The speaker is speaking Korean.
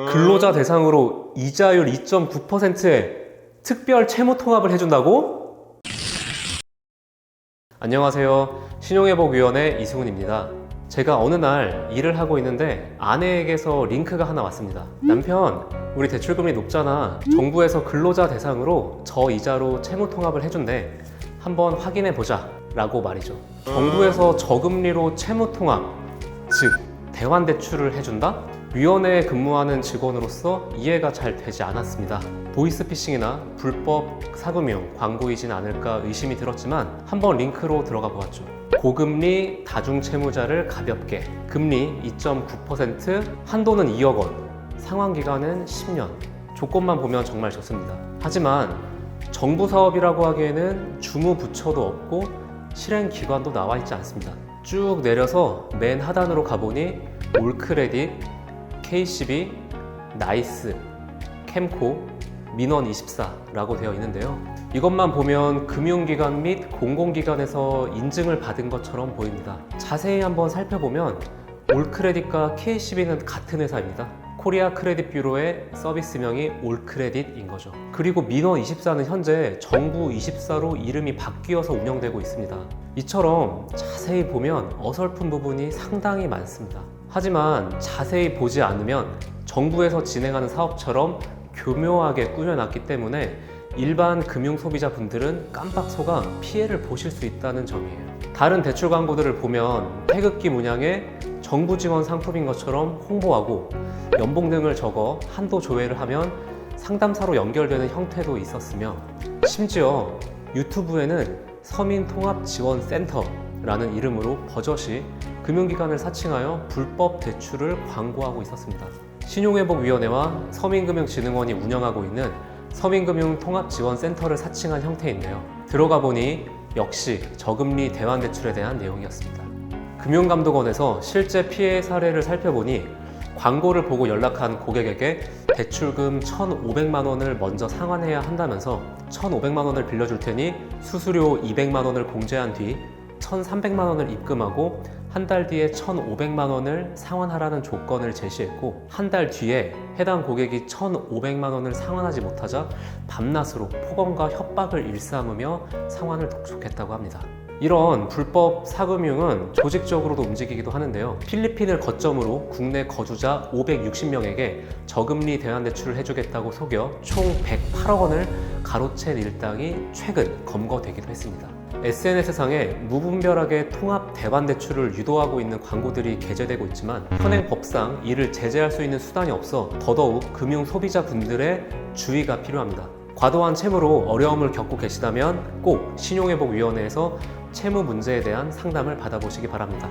근로자 대상으로 이자율 2.9%의 특별 채무 통합을 해준다고? 안녕하세요. 신용회복위원회 이승훈입니다. 제가 어느 날 일을 하고 있는데 아내에게서 링크가 하나 왔습니다. 남편, 우리 대출금리 높잖아. 정부에서 근로자 대상으로 저이자로 채무 통합을 해준대. 한번 확인해 보자 라고 말이죠. 정부에서 저금리로 채무 통합, 즉 대환 대출을 해준다? 위원회에 근무하는 직원으로서 이해가 잘 되지 않았습니다. 보이스피싱이나 불법 사금융 광고이진 않을까 의심이 들었지만 한번 링크로 들어가 보았죠. 고금리 다중채무자를 가볍게, 금리 2.9%, 한도는 2억 원, 상환기간은 10년. 조건만 보면 정말 좋습니다. 하지만 정부 사업이라고 하기에는 주무부처도 없고 실행기관도 나와 있지 않습니다. 쭉 내려서 맨 하단으로 가보니 올크레딧, KCB, 나이스, 캠코, 민원24라고 되어 있는데요. 이것만 보면 금융기관 및 공공기관에서 인증을 받은 것처럼 보입니다. 자세히 한번 살펴보면 올크레딧과 KCB는 같은 회사입니다. 코리아 크레딧 뷰로의 서비스명이 올크레딧인 거죠. 그리고 민원24는 현재 정부24로 이름이 바뀌어서 운영되고 있습니다. 이처럼 자세히 보면 어설픈 부분이 상당히 많습니다. 하지만 자세히 보지 않으면 정부에서 진행하는 사업처럼 교묘하게 꾸며놨기 때문에 일반 금융 소비자분들은 깜빡 속아 피해를 보실 수 있다는 점이에요. 다른 대출 광고들을 보면 태극기 문양에 정부 지원 상품인 것처럼 홍보하고 연봉 등을 적어 한도 조회를 하면 상담사로 연결되는 형태도 있었으며, 심지어 유튜브에는 서민통합지원센터라는 이름으로 버젓이 금융기관을 사칭하여 불법 대출을 광고하고 있었습니다. 신용회복위원회와 서민금융진흥원이 운영하고 있는 서민금융통합지원센터를 사칭한 형태인데요. 들어가 보니 역시 저금리 대환대출에 대한 내용이었습니다. 금융감독원에서 실제 피해 사례를 살펴보니 광고를 보고 연락한 고객에게 대출금 1,500만 원을 먼저 상환해야 한다면서 1,500만 원을 빌려줄 테니 수수료 200만 원을 공제한 뒤 1,300만 원을 입금하고 한 달 뒤에 1,500만 원을 상환하라는 조건을 제시했고, 한 달 뒤에 해당 고객이 1,500만 원을 상환하지 못하자 밤낮으로 폭언과 협박을 일삼으며 상환을 독촉했다고 합니다. 이런 불법 사금융은 조직적으로도 움직이기도 하는데요. 필리핀을 거점으로 국내 거주자 560명에게 저금리 대환대출을 해주겠다고 속여 총 108억 원을 가로챈 일당이 최근 검거되기도 했습니다. SNS상에 무분별하게 통합 대환대출을 유도하고 있는 광고들이 게재되고 있지만 현행 법상 이를 제재할 수 있는 수단이 없어 더더욱 금융 소비자분들의 주의가 필요합니다. 과도한 채무로 어려움을 겪고 계시다면 꼭 신용회복위원회에서 채무 문제에 대한 상담을 받아보시기 바랍니다.